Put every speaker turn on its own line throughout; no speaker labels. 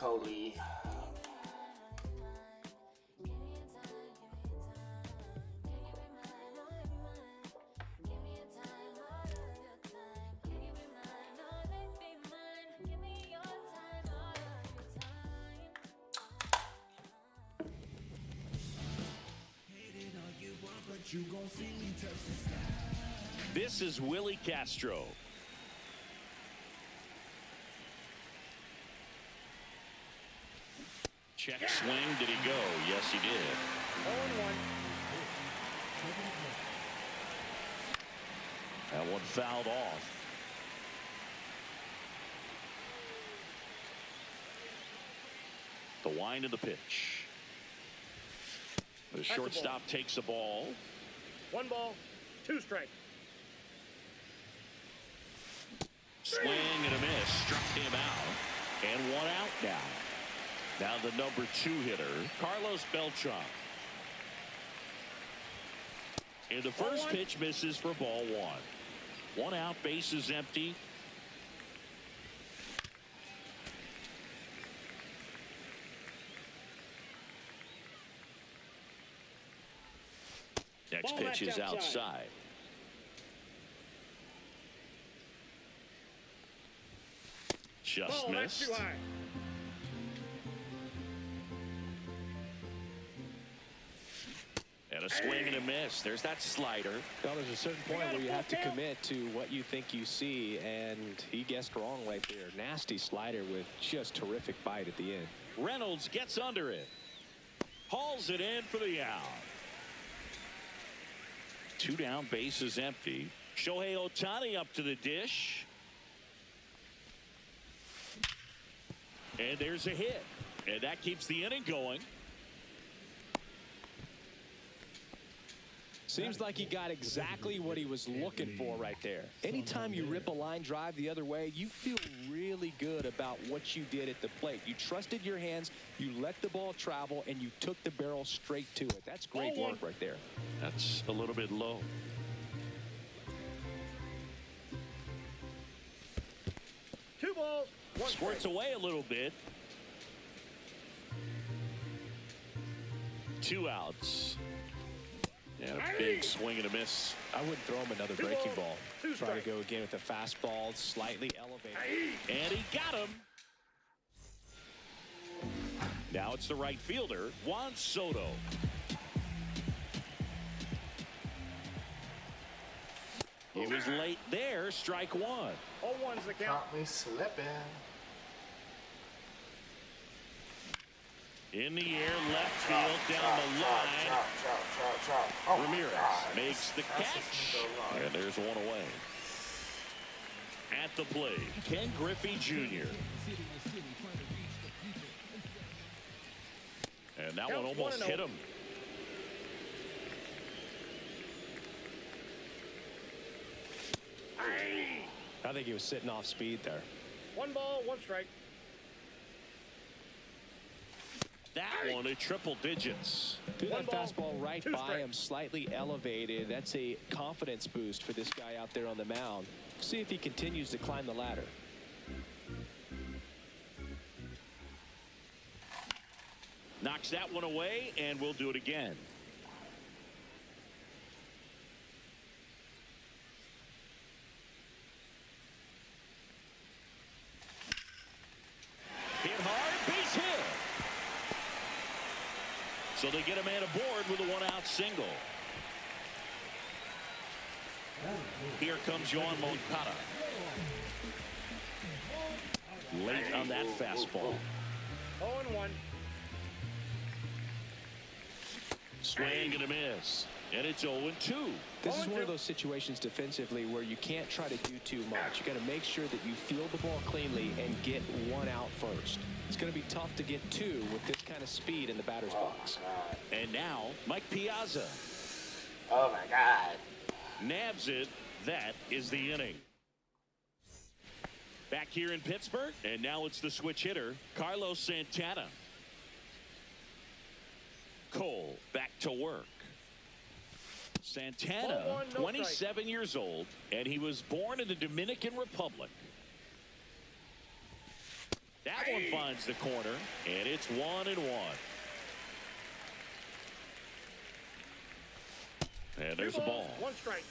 Cody.
This is Willie Castro. Check swing. Did he go? Yes, he did.
0-1.
That one fouled off. The wind of the pitch. The shortstop takes the ball.
1 ball, 2 strikes.
Swing and a miss. Struck him out. And 1 out now. Now the number 2 hitter, Carlos Beltran. And the first pitch misses for ball 1. 1 out, base is empty. Next pitch is outside. Just missed. And a swing and a miss. There's that slider.
Well, there's a certain point where you have to commit to what you think you see, and he guessed wrong right there. Nasty slider with just terrific bite at the end.
Reynolds gets under it. Hauls it in for the out. 2 down, base is empty. Shohei Ohtani up to the dish. And there's a hit. And that keeps the inning going.
Seems like he got exactly what he was looking for right there. Anytime you rip a line drive the other way, you feel really good about what you did at the plate. You trusted your hands, you let the ball travel, and you took the barrel straight to it. That's great work right there.
That's a little bit low.
Two balls, 1
Squirts
strike.
away a little bit. 2 outs. And a big swing and a miss.
I wouldn't throw him another breaking ball. Try to go again with a fastball, slightly elevated.
And he got him. Now it's the right fielder, Juan Soto. He was late there, strike 1.
0-1's the count.
Caught me slipping.
In the air, left field, down the line.
Oh,
Ramirez
God.
makes the catch. And there's 1 away. At the plate, Ken Griffey Jr. And that one almost hit him.
I think he was sitting off speed there.
1 ball, 1 strike.
That one at triple digits.
Threw that
1 ball,
fastball right
2
by
strikes.
him, slightly elevated. That's a confidence boost for this guy out there on the mound. See if he continues to climb the ladder.
Knocks that one away, and we'll do it again. Hit hard, base hit. So they get a man aboard with a 1-out single. Here comes Yohan Moncada. Late on that fastball.
0-1.
Swing and a miss. And it's 0-2.
This is one of those situations defensively where you can't try to do too much. You got to make sure that you field the ball cleanly and get 1 out first. It's going to be tough to get 2 with this kind of speed in the batter's box.
And now Mike Piazza
Oh my God.
nabs it. That is the inning. Back here in Pittsburgh, and now it's the switch hitter, Carlos Santana. Cole back to work. Santana,
0-1, no
27 years old, and he was born in the Dominican Republic. That one finds the corner, and it's 1-1. And there's a ball.
1 strike.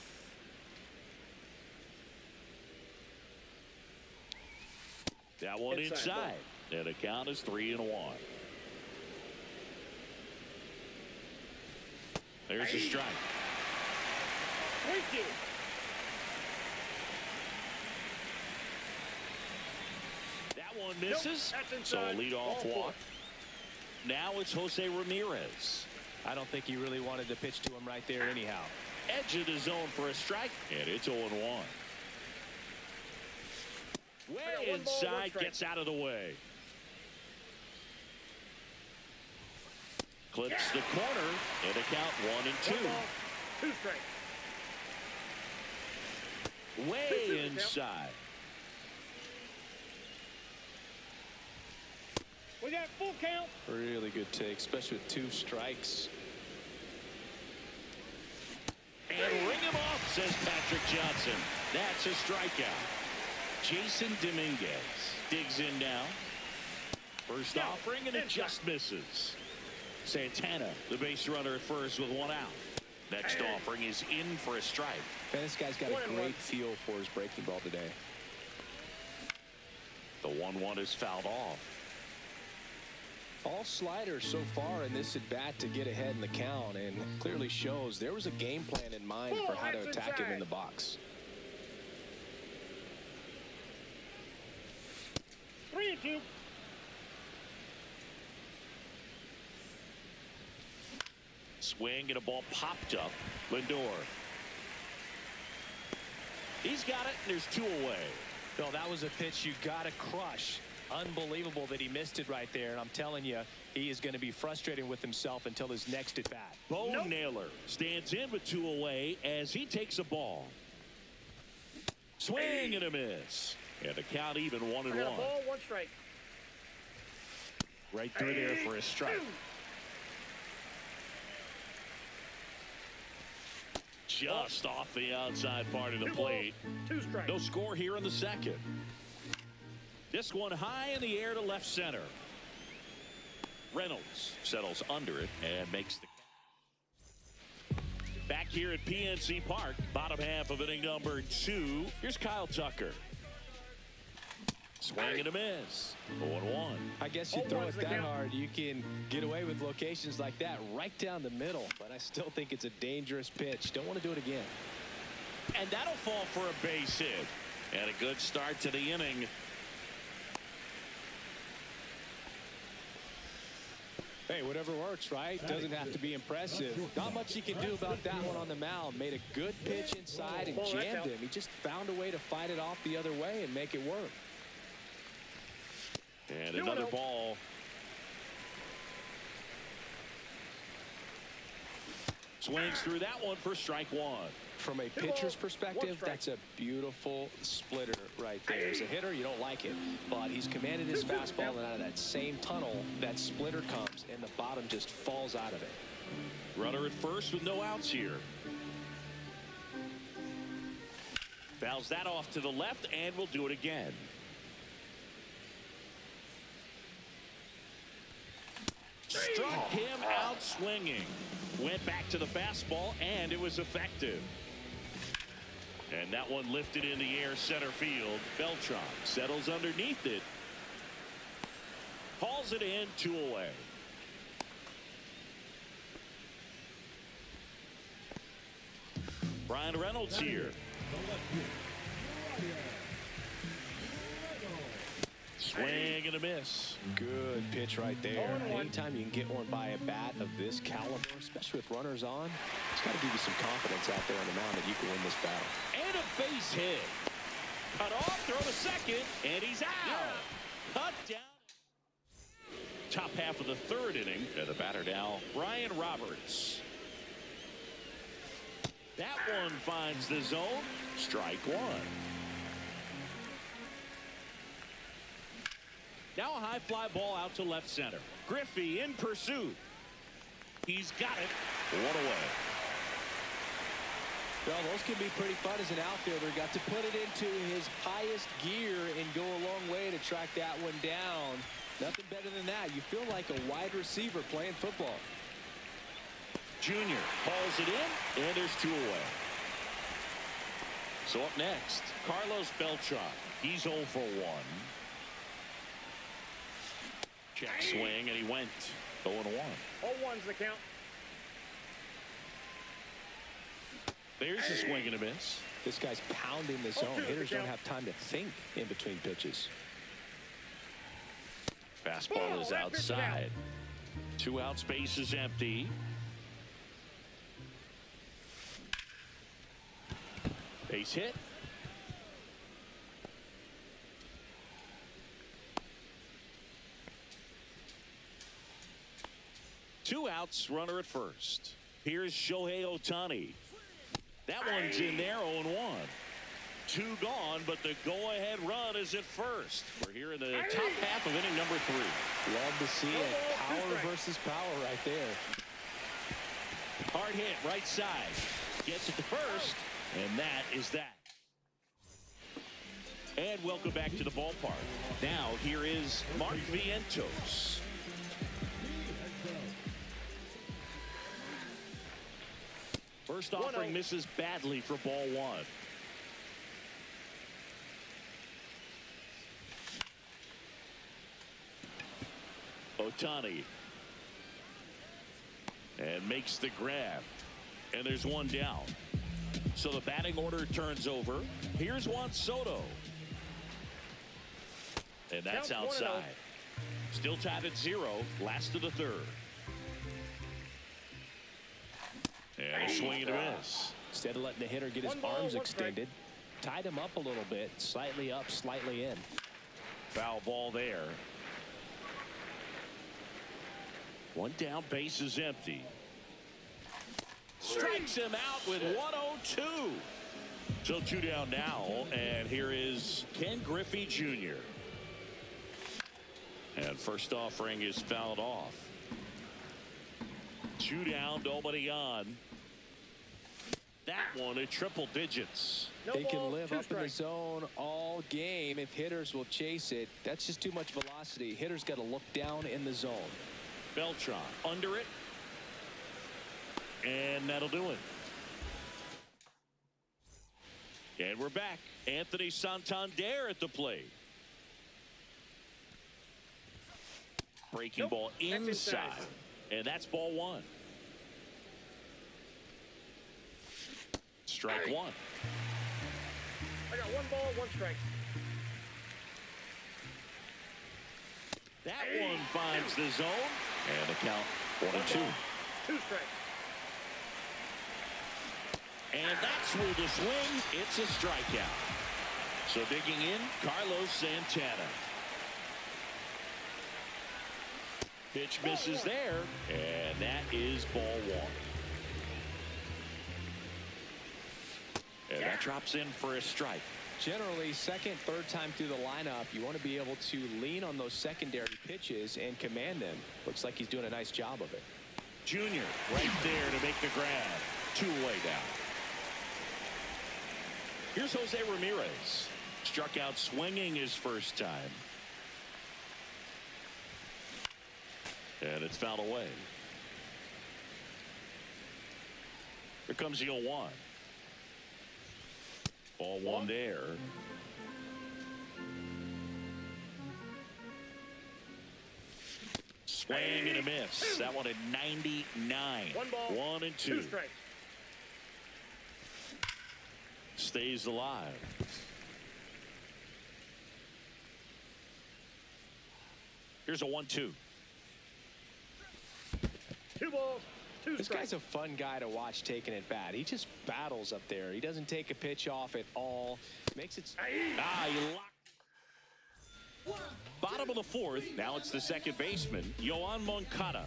That one inside. And the count is 3-1. There's a strike.
Thank you.
That one misses.
Nope,
So a leadoff
Ball 4.
walk. Now it's Jose Ramirez.
I don't think he really wanted to pitch to him right there anyhow.
Edge of the zone for a strike. And it's 0-1. Way
I got 1 ball, 1
inside,
strike.
gets out of the way. Clips the corner, and a count 1-2.
1 ball, 2 strike.
Way inside.
We got full count.
Really good take, especially with 2 strikes.
And ring him off, says Patrick Johnson. That's a strikeout. Jason Dominguez digs in now. First offering, and it just misses. Santana, the base runner at first with 1 out. Next offering is in for a strike.
Man, this guy's got a great feel for his breaking ball today.
The 1-1 is fouled off.
All sliders so far in this at bat to get ahead in the count, and clearly shows there was a game plan in mind for how to attack him in the box.
3-2.
Swing and a ball popped up. Lindor. He's got it, and there's 2 away.
No, that was a pitch you got to crush. Unbelievable that he missed it right there. And I'm telling you, he is going to be frustrated with himself until his next at bat.
Bo Naylor stands in with 2 away as he takes a ball. Swing and a miss. And the count even 1-1.
I got a ball, 1 strike.
Right through there for a strike. Just off the outside part of the
2 balls,
plate.
2 strikes.
No score here in the second. This one high in the air to left center. Reynolds settles under it and makes the catch. Back here at PNC Park, bottom half of inning number 2. Here's Kyle Tucker. Swing and a miss. 0-1.
I guess you throw it that hard, you can get away with locations like that right down the middle. But I still think it's a dangerous pitch. Don't want to do it again.
And that'll fall for a base hit. And a good start to the inning.
Hey, whatever works, right? Doesn't have to be impressive. Not much you can do about that one on the mound. Made a good pitch inside and jammed him. He just found a way to fight it off the other way and make it work.
And another ball. Swings through that one for strike 1.
From a pitcher's perspective, that's a beautiful splitter right there. As a hitter, you don't like it, but he's commanded his fastball, and out of that same tunnel, that splitter comes, and the bottom just falls out of it.
Runner at first with no outs here. Fouls that off to the left, and we'll do it again. Struck him out swinging. Went back to the fastball, and it was effective. And that one lifted in the air center field. Beltran settles underneath it. Hauls it in, 2 away. Brian Reynolds here. Swing and a miss.
Good pitch right there. Anytime you can get one by a bat of this caliber, especially with runners on, it's got to give you some confidence out there on the mound that you can win this battle.
And a base hit. Cut off, throw to second, and he's out. Cut down. Top half of the 3rd inning. And the batter now, Brian Roberts. That one finds the zone. Strike 1. Now a high fly ball out to left center. Griffey in pursuit. He's got it. 1 away.
Well, those can be pretty fun as an outfielder. Got to put it into his highest gear and go a long way to to track that one down. Nothing better than that. You feel like a wide receiver playing football.
Junior hauls it in, and there's 2 away. So up next, Carlos Beltran. He's 0 for 1. Check swing, and he went 0-1.
0-1's the count.
There's a swing and a miss.
This guy's pounding the zone. Hitters don't have time to think in between pitches.
Fastball is outside. 2 outs, base is empty. Base hit. Two outs, runner at first. Here's Shohei Ohtani. That one's in there, 0-1. 2 gone, but the go-ahead run is at first. We're here in the top half of inning number 3.
Love to see it. Power versus power right there.
Hard hit, right side. Gets it to first, and that is that. And welcome back to the ballpark. Now, here is Mark Vientos. First offering misses badly for ball 1. Ohtani. And makes the grab. And there's 1 down. So the batting order turns over. Here's Juan Soto. And that's outside. Still tied at 0. Last of the 3rd. And a swing and a miss.
Instead of letting the hitter get his arms extended, tied him up a little bit. Slightly up, slightly in.
Foul ball there. 1 down, base is empty. Strikes him out with 102. So 2 down now, and here is Ken Griffey Jr. And first offering is fouled off. 2 down, nobody on. That one at triple digits.
They can live up in the zone all game if hitters will chase it. That's just too much velocity. Hitters got to look down in the zone.
Beltran under it. And that'll do it. And we're back. Anthony Santander at the plate. Breaking ball inside. And that's ball 1. Strike 1.
I got 1 ball, 1 strike.
That one finds the zone. And the count 1-2.
2 strikes.
And that's where the swing. It's a strikeout. So digging in, Carlos Santana. Pitch misses there. And that is ball 1. And that drops in for a strike.
Generally, second, third time through the lineup, you want to be able to lean on those secondary pitches and command them. Looks like he's doing a nice job of it.
Junior right there to make the grab. 2 away down. Here's Jose Ramirez. Struck out swinging his first time. And it's fouled away. Here comes the 0-1. Ball 1 there. Swing and a miss. That one at 99.
1 ball,
1 and 2.
2 strikes.
Stays alive. Here's a 1-2.
2 balls, 2
This
strikes.
guy's a fun guy to watch taking it bat. He just battles up there. He doesn't take a pitch off at all. Makes it.
You lock. Bottom of the 4th. Now it's the second baseman, Yoan Moncada.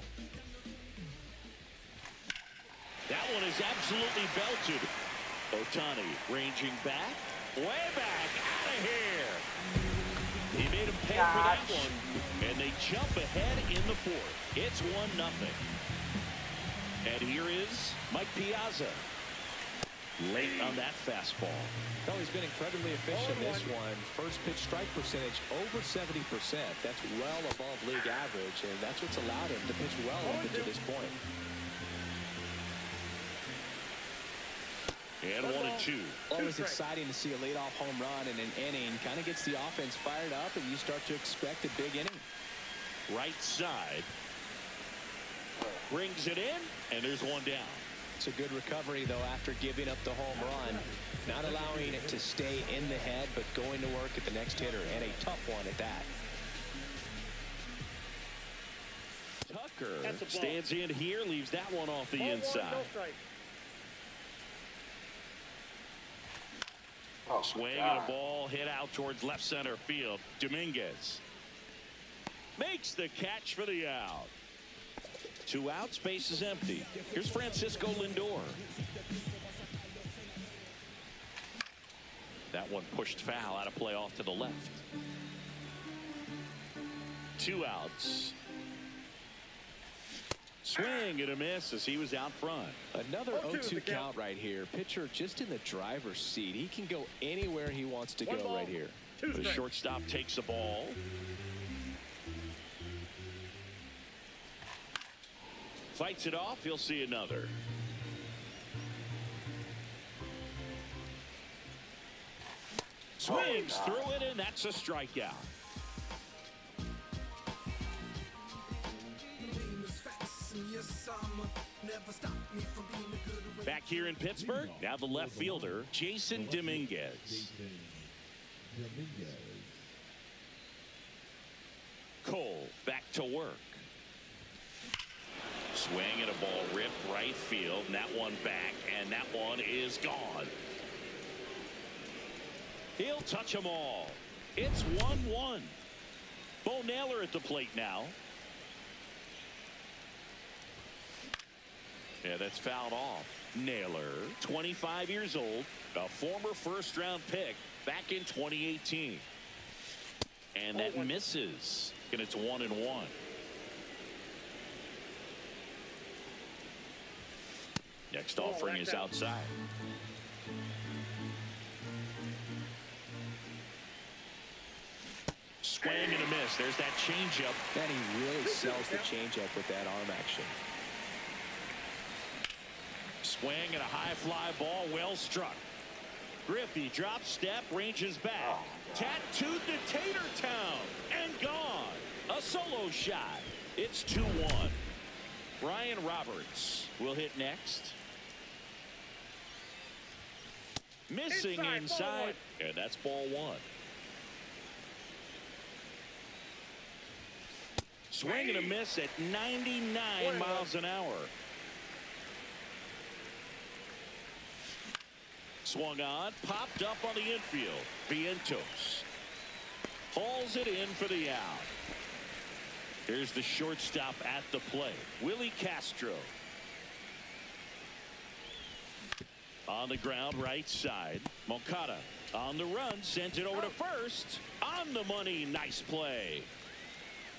That one is absolutely belted. Ohtani ranging back. Way back. Out of here. He made him pay for that one. And they jump ahead in the 4th. It's 1-0. And here is Mike Piazza. Late on that fastball.
Well, he's been incredibly efficient this one. First pitch strike percentage over 70%. That's well above league average, and that's what's allowed him to pitch well up until this point.
And 1-2.
Always exciting to see a leadoff home run in an inning. Kind of gets the offense fired up, and you start to expect a big inning.
Right side. Brings it in, and there's one down.
It's a good recovery, though, after giving up the home run. Not allowing it to stay in the head, but going to work at the next hitter, and a tough one at that.
Tucker stands in here, leaves that one off the inside. Swing and a ball hit out towards left center field. Dominguez makes the catch for the out. 2 outs, base is empty. Here's Francisco Lindor. That one pushed foul, out of play off to the left. 2 outs. Swing and a miss as he was out front.
Another 0-2 count right here. Pitcher just in the driver's seat. He can go anywhere he wants to go right here.
The shortstop takes the ball. Fights it off. He'll see another. Swings through it, and that's a strikeout. Back here in Pittsburgh, now the left fielder, Jason Dominguez. Cole back to work. Swing and a ball ripped right field, and that one back, and that one is gone. He'll touch them all. It's 1-1. Bo Naylor at the plate now. Yeah, that's fouled off. Naylor, 25 years old, a former first-round pick back in 2018. And that misses, and it's 1-1. Next offering is outside. Swing and a miss. There's that changeup.
And he really sells the changeup with that arm action.
Swing and a high fly ball, well struck. Griffey drops step, ranges back. Tattooed to Tatertown and gone. A solo shot. It's 2-1. Brian Roberts will hit next. Missing inside, and that's ball 1. Swing and a miss at 99 miles an hour. Swung on, popped up on the infield. Vientos hauls it in for the out. Here's the shortstop at the plate, Willie Castro. On the ground, right side. Moncada on the run, sent it over to first. On the money, nice play.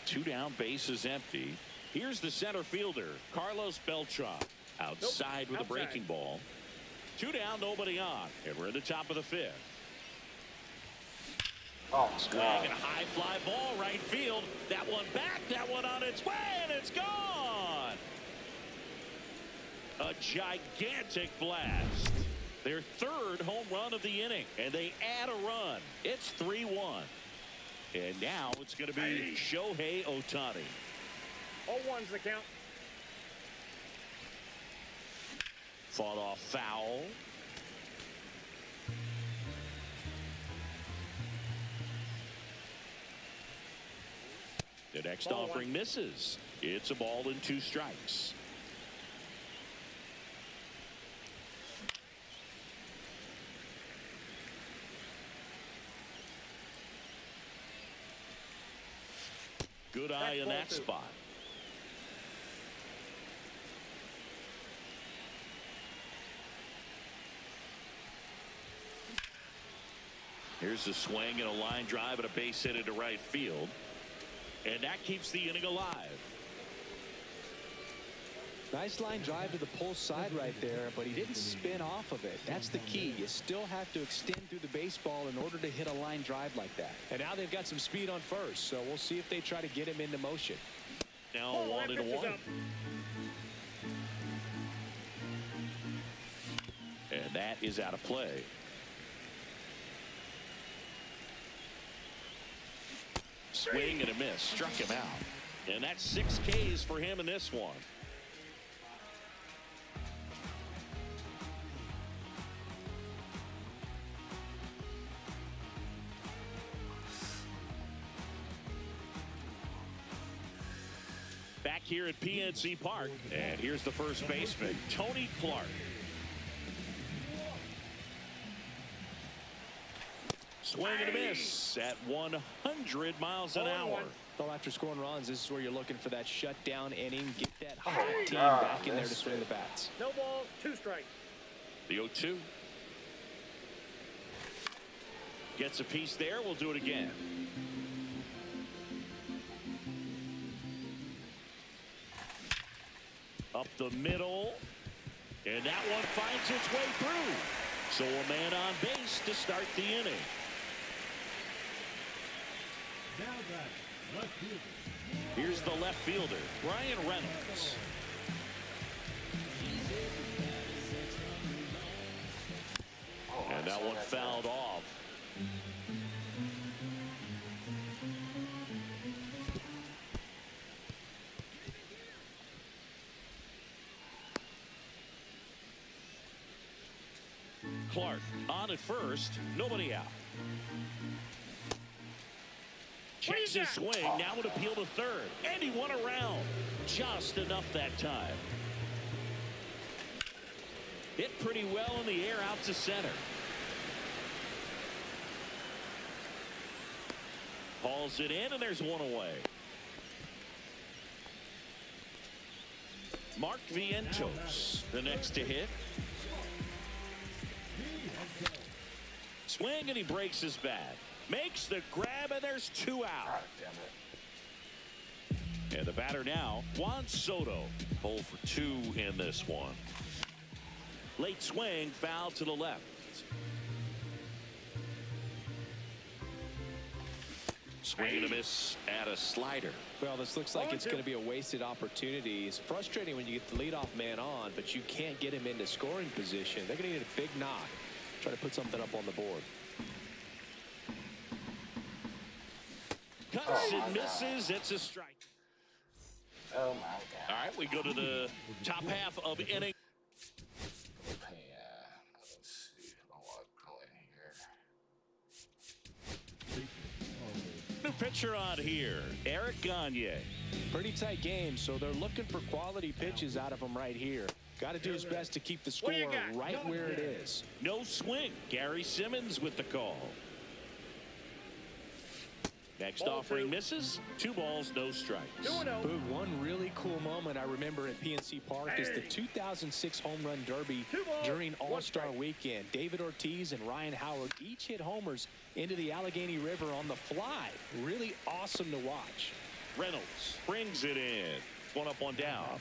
2 down, base is empty. Here's the center fielder, Carlos Beltran. Outside with a breaking ball. 2 down, nobody on. And we're at the top of the 5th. Swing and a high fly ball, right field. That one back, that one on its way, and it's gone. A gigantic blast. Their 3rd home run of the inning, and they add a run. It's 3-1. And now it's going to be Shohei Ohtani.
0-1's the count.
Fought off foul. The next offering misses. It's a ball and 2 strikes. Good eye in that spot. Here's a swing and a line drive and a base hit into right field. And that keeps the inning alive.
Nice line drive to the pull side right there, but he didn't spin off of it. That's the key. You still have to extend through the baseball in order to hit a line drive like that. And now they've got some speed on first, so we'll see if they try to get him into motion.
Now 1-1. And that is out of play. Swing and a miss. Struck him out. And that's 6 Ks for him in this one. Back here at PNC Park, and here's the first baseman, Tony Clark. Swing and a miss at 100 miles an hour.
Well, after scoring runs, this is where you're looking for that shutdown inning. Get that hot team back in there to swing the bats.
No balls, 2 strikes.
The 0-2. Gets a piece there. We'll do it again. Up the middle. And that one finds its way through. So a man on base to start the inning. Here's the left fielder, Brian Reynolds. And that one fouled off. Clark on at first, nobody out. Checks his swing, now would appeal to third, and he won around. Just enough that time. Hit pretty well in the air out to center. Hauls it in, and there's one away. Mark Vientos, the next to hit. Swing, and he breaks his bat. Makes the grab, and there's 2 out.
God damn it.
And the batter now, Juan Soto. 0 for 2 in this one. Late swing, foul to the left. Swing and a miss at a slider.
Well, this looks like it's going to be a wasted opportunity. It's frustrating when you get the leadoff man on, but you can't get him into scoring position. They're going to need a big knock. Try to put something up on the board.
Cuts and misses. It's a strike.
Oh my God.
All right, we go to the top half of inning.
Let's see. I'll go in here.
New pitcher on here, Eric Gagne.
Pretty tight game, so they're looking for quality pitches out of him right here. Got to do his best to keep the score right where it is.
No swing. Gary Simmons with the call. Next offering misses. 2 balls, no strikes.
Boog, one really cool moment I remember at PNC Park is the 2006 Home Run Derby during All-Star Weekend. David Ortiz and Ryan Howard each hit homers into the Allegheny River on the fly. Really awesome to watch.
Reynolds brings it in. 1 up, 1 down.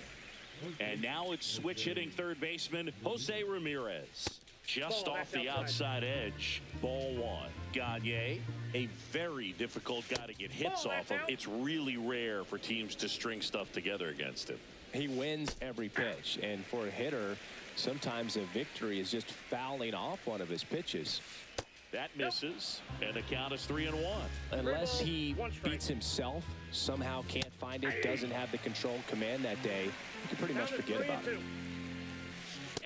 And now it's switch hitting third baseman Jose Ramirez. Just off the outside edge. Ball 1. Gagne, a very difficult guy to get hits off of. It's really rare for teams to string stuff together against him.
He wins every pitch, and for a hitter, sometimes a victory is just fouling off one of his pitches.
That misses, and the count is 3-1.
Unless he beats himself, somehow can't find it, doesn't have the control command that day, you can pretty much forget about it.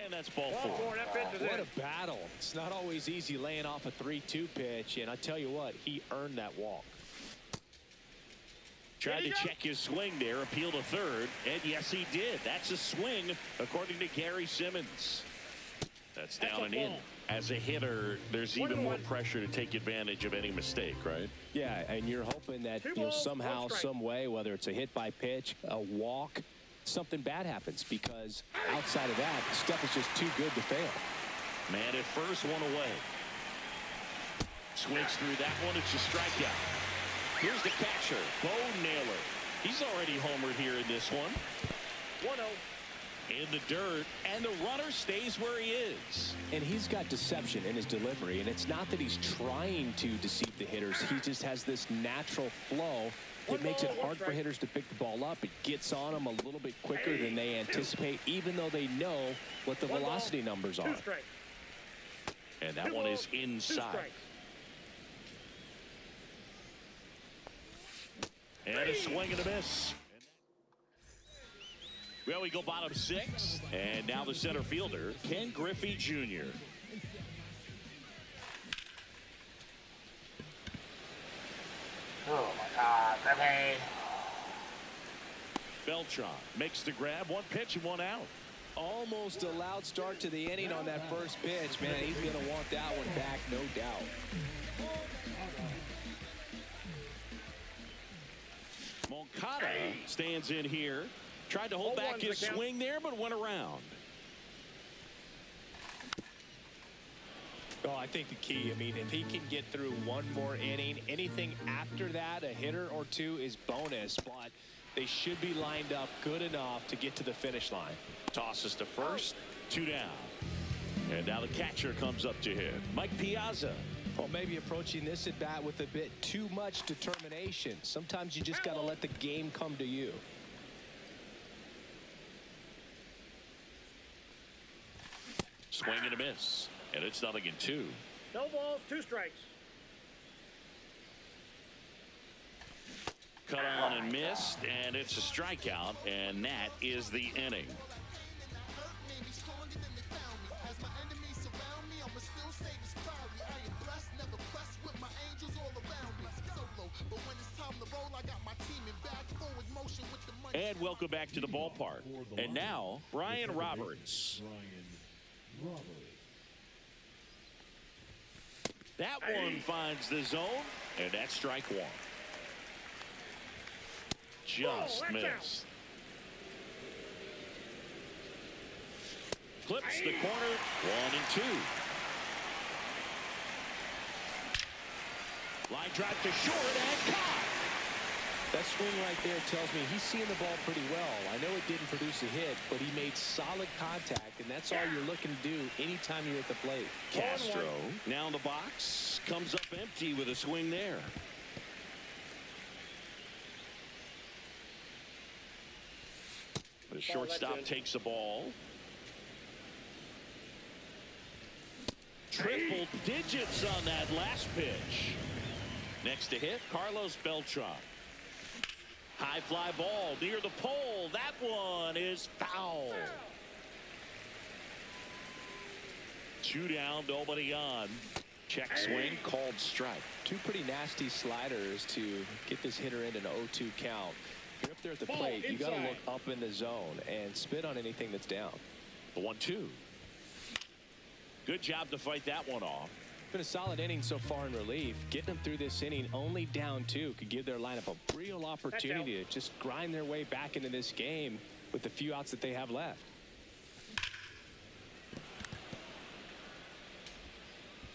And that's ball 4.
What a battle. It's not always easy laying off a 3-2 pitch, and I tell you what, he earned that walk.
Tried to check his swing there, appeal to third, and yes, he did. That's a swing, according to Gary Simmons. That's down and in. As a hitter, there's even more pressure to take advantage of any mistake, right?
Yeah, and you're hoping that somehow, some way, whether it's a hit by pitch, a walk, something bad happens, because outside of that, stuff is just too good to fail.
Man at first, 1 away. Swings through that one. It's a strikeout. Here's the catcher, Bo Naylor. He's already homered here in this one.
1-0.
in the dirt, and the runner stays where he is.
And he's got deception in his delivery, and it's not that he's trying to deceive the hitters. He just has this natural flow that makes it hard for hitters to pick the ball up. It gets on them a little bit quicker than they anticipate, even though they know what the velocity numbers are.
And that one is inside. And a swing and a miss. Well, we go bottom 6, and now the center fielder, Ken Griffey Jr.
Oh my God, Griffey.
Beltran makes the grab, 1 pitch and 1 out.
Almost a loud start to the inning on that first pitch. Man, he's going to want that one back, no doubt.
Moncada stands in here. Tried to hold back his swing there, but went around.
Oh, I think the key, I mean, if he can get through one more inning, anything after that, a hitter or two is bonus, but they should be lined up good enough to get to the finish line.
Tosses to first, 2 down. And now the catcher comes up to him, Mike Piazza.
Well, maybe approaching this at bat with a bit too much determination. Sometimes you just got to let the game come to you.
Swing and a miss, and it's 0-2.
No balls, 2 strikes.
Cut on and missed, and it's a strikeout, and that is the inning. And welcome back to the ballpark. And now, Brian Roberts. That one finds the zone, and that's strike 1. Just missed. Clips the corner, 1-2. Line drive to short and caught.
That swing right there tells me he's seeing the ball pretty well. I know it didn't produce a hit, but he made solid contact, and that's all you're looking to do anytime you're at the plate.
Castro now in the box, comes up empty with a swing there. The shortstop takes the ball. Triple digits on that last pitch. Next to hit, Carlos Beltran. High fly ball near the pole. That one is foul. 2 down, nobody on. Check swing, called strike.
2 pretty nasty sliders to get this hitter into an 0-2 count. If you're up there at the plate, you got to look up in the zone and spit on anything that's down.
The 1-2. Good job to fight that one off.
Been a solid inning so far in relief. Getting them through this inning only down 2 could give their lineup a real opportunity to just grind their way back into this game with the few outs that they have left.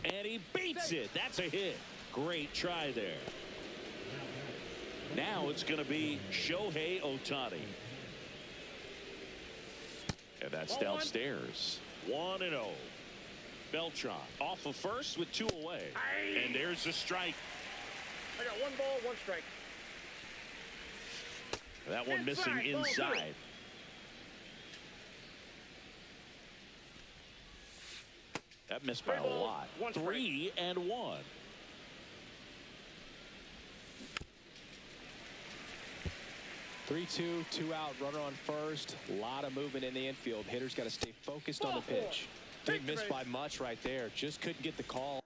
And he beats it. That's a hit. Great try there. Now it's going to be Shohei Ohtani. And that's downstairs. 1-0. Beltran off of first with 2 away. And there's a strike.
I got 1 ball, 1 strike.
That one missing inside. That missed by a lot. 3-1.
3-2, 2 out, runner on first. A lot of movement in the infield. Hitter's got to stay focused on the pitch. Didn't miss by much right there. Just couldn't get the call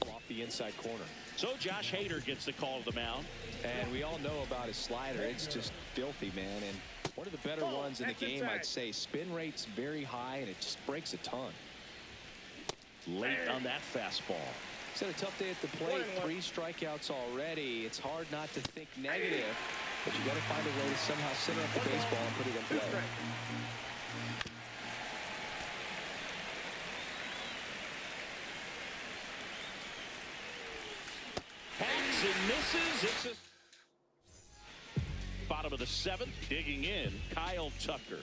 off the inside corner.
So Josh Hader gets the call to the mound.
And we all know about his slider. It's just filthy, man. And one of the better ones in the game, I'd say. Spin rate's very high, and it just breaks a ton.
Late on that fastball.
He's had a tough day at the plate. 3 strikeouts already. It's hard not to think negative, but you got to find a way to somehow center up the baseball and put it in play.
Hacks and misses. It's a bottom bottom of the 7th. Digging in, Kyle Tucker.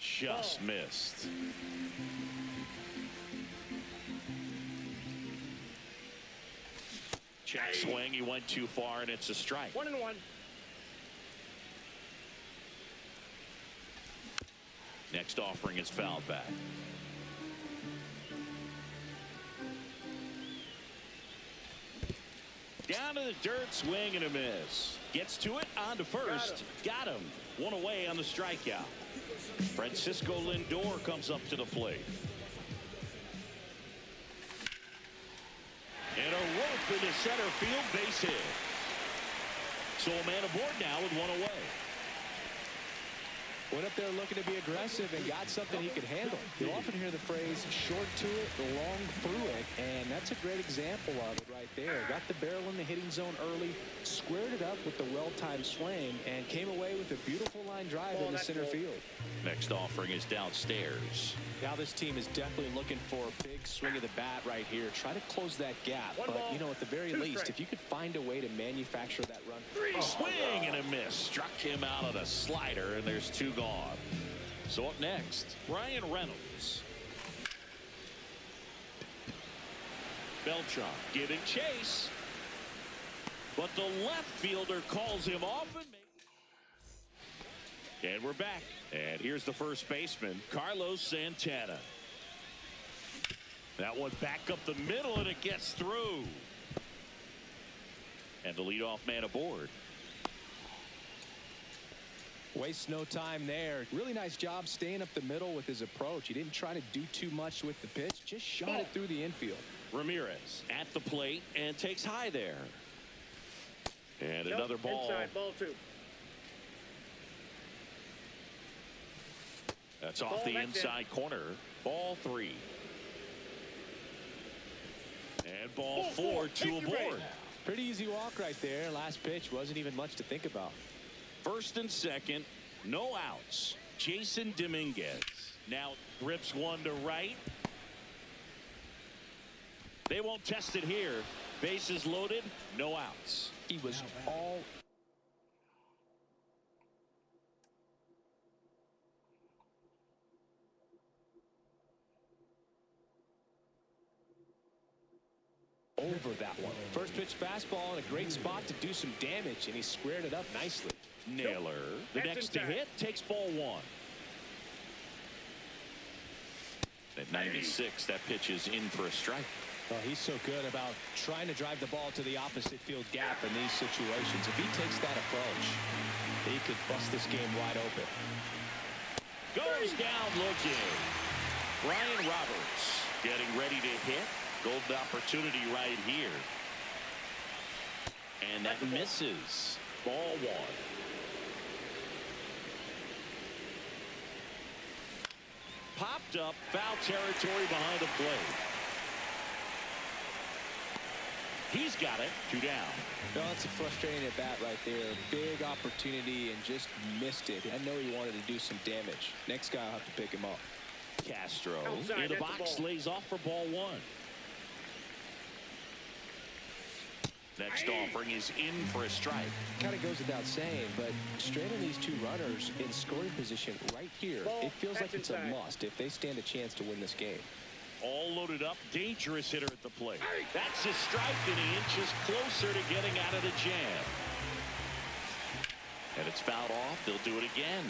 Just missed. Check swing. He went too far, and it's a strike.
1-1.
Next offering is fouled back. Down to the dirt, swing and a miss. Gets to it, on to first. Got him. One away on the strikeout. Francisco Lindor comes up to the plate. And a rope into center field, base hit. So a man aboard now with one away.
Went up there looking to be aggressive and got something he could handle. You'll often hear the phrase short to it, long through it, and that's a great example of it right there. Got the barrel in the hitting zone early, squared it up with the well-timed swing, and came away with a beautiful line drive into center field.
Next offering is downstairs.
Now this team is definitely looking for a big swing of the bat right here. Try to close that gap, but you know, at the very least, if you could find a way to manufacture that run.
Swing and a miss. Struck him out on a slider, and there's two gone. So up next, Ryan Reynolds. Beltran giving chase, but the left fielder calls him off, and we're back. And here's the first baseman, Carlos Santana. That one back up the middle, and it gets through. And the leadoff man aboard.
Wastes no time there. Really nice job staying up the middle with his approach. He didn't try to do too much with the pitch, just shot it through the infield.
Ramirez at the plate and takes high there. And another ball.
Inside, ball 2.
That's off the inside corner. Ball 3. And ball 4, 2 aboard.
Pretty easy walk right there. Last pitch wasn't even much to think about.
First and second, no outs. Jason Dominguez now rips one to right. They won't test it here. Bases loaded, no outs.
He was all over that one. First pitch fastball in a great spot to do some damage, and he squared it up nicely.
Naylor, the next to hit, takes ball 1. At 96, that pitch is in for a strike.
Well, he's so good about trying to drive the ball to the opposite field gap in these situations. If he takes that approach, he could bust this game wide open.
Goes down looking. Brian Roberts getting ready to hit. Golden opportunity right here. And that misses. Ball 1. Popped up, foul territory behind the plate. He's got it. 2 down.
No, that's a frustrating at bat right there. Big opportunity and just missed it. I know he wanted to do some damage. Next guy will have to pick him up.
Castro
Outside,
in the
that's
box,
the ball.
lays off for ball 1. Next offering is in for a strike.
Kind of goes without saying, but straining these two runners in scoring position right here, it feels like it's a must if they stand a chance to win this game.
All loaded up, dangerous hitter at the plate. That's a strike, and he inches closer to getting out of the jam. And it's fouled off. They'll do it again.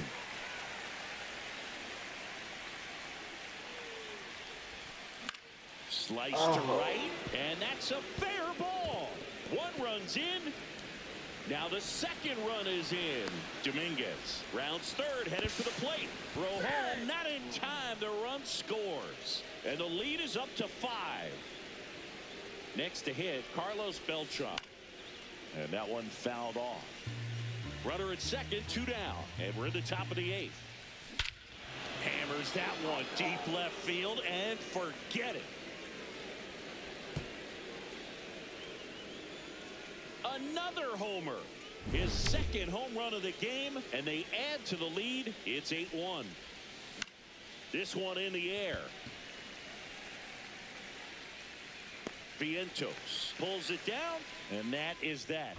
Slice to right, and that's a fair ball. 1 run's in. Now the second run is in. Dominguez rounds third, headed for the plate. Throw home, not in time. The run scores. And the lead is up to 5. Next to hit, Carlos Beltran. And that one fouled off. Runner at second, 2 down. And we're in the top of the 8th. Hammers that one deep left field, and forget it. Another homer. His second home run of the game, and they add to the lead. It's 8-1. This one in the air. Vientos pulls it down, and that is that.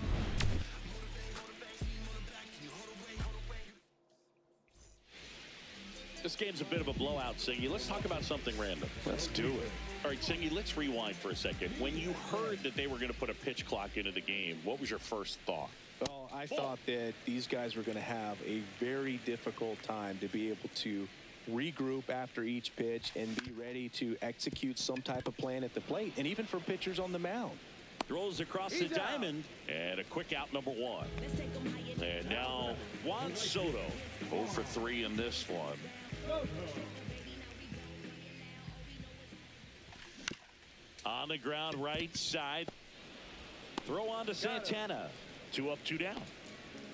This game's a bit of a blowout, Singy. Let's talk about something random.
Let's do it.
All right, Singy, let's rewind for a second. When you heard that they were going to put a pitch clock into the game, what was your first thought?
Well, I thought that these guys were going to have a very difficult time to be able to regroup after each pitch and be ready to execute some type of plan at the plate, and even for pitchers on the mound.
Throws across the diamond, and a quick out, number one. And now Juan Soto, 0 for 3 in this one. On the ground, right side. Throw on to Santana. 2 up, 2 down.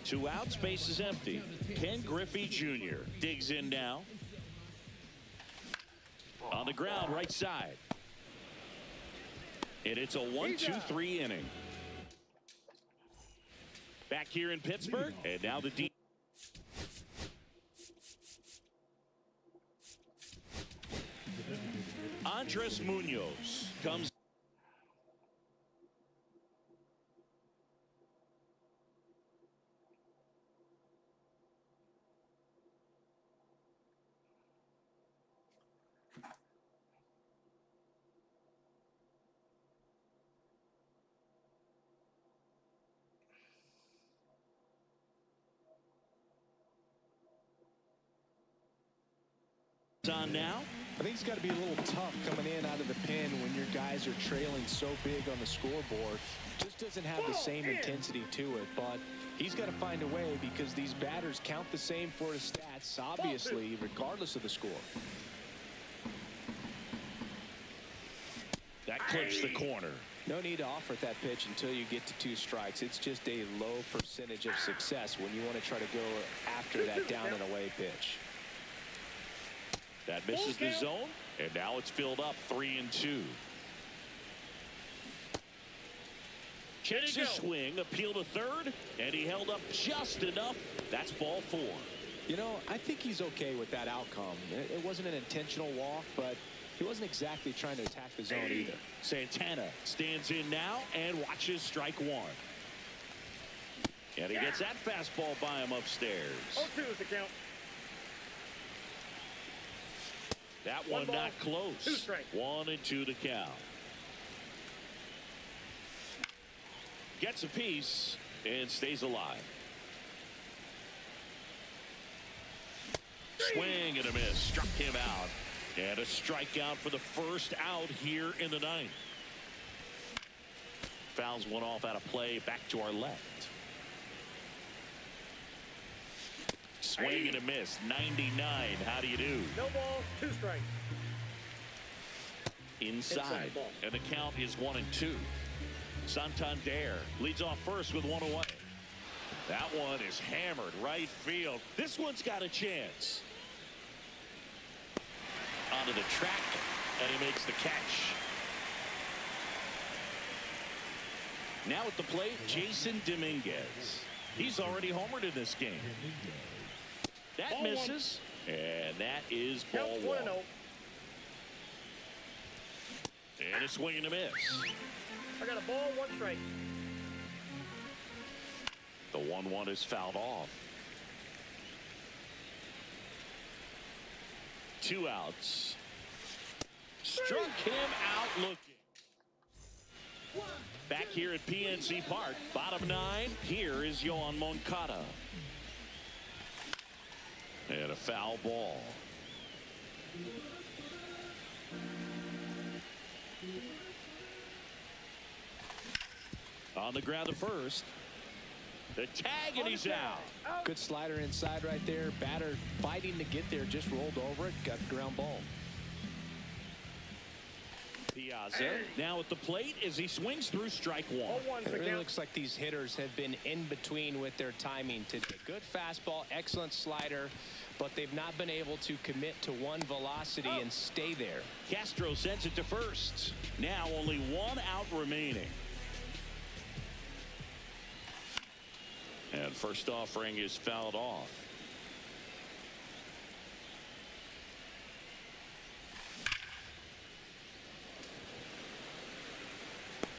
2 outs, base is empty. Ken Griffey Jr. digs in now. On the ground, right side. And it's a 1-2-3 inning. Back here in Pittsburgh, and now the deep. Andres Munoz comes. On now.
I think it's got to be a little tough coming in out of the pen when your guys are trailing so big on the scoreboard. Just doesn't have the same intensity to it, but he's got to find a way because these batters count the same for his stats, obviously, regardless of the score.
That clips the corner.
No need to offer that pitch until you get to 2 strikes. It's just a low percentage of success when you want to try to go after that down and away pitch.
That misses the zone, and now it's filled up 3-2. Checks his swing, appeal to third, and he held up just enough. That's ball 4.
You know, I think he's okay with that outcome. It wasn't an intentional walk, but he wasn't exactly trying to attack the zone either.
Santana stands in now and watches strike 1. And he gets that fastball by him upstairs.
0-2 is the count.
That one not close.
2 strikes.
1-2 to count. Gets a piece and stays alive. Swing and a miss. Struck him out. And a strikeout for the first out here in the 9th. Fouls one off out of play. Back to our left. Swing and a miss. 99. How do you do?
No balls, 2 strikes.
Inside. And the count is 1-2. Santander leads off first with 1 away. That one is hammered right field. This one's got a chance. Onto the track, and he makes the catch. Now at the plate, Jason Dominguez. He's already homered in this game. That
Ball
misses, and that is ball 1. And a swing and a miss.
I got a ball, 1 strike.
The 1-1 is fouled off. 2 outs. Struck him out looking. Back here at PNC Park, bottom 9, here is Yohan Moncada. And a foul ball. On the ground to first. The tag, and he's out.
Good slider inside right there. Batter fighting to get there, just rolled over it, got the ground ball.
Piazza now at the plate as he swings through strike 1.
It really looks like these hitters have been in between with their timing today. Good fastball, excellent slider, but they've not been able to commit to one velocity and stay there.
Castro sends it to first. Now only 1 out remaining. And first offering is fouled off.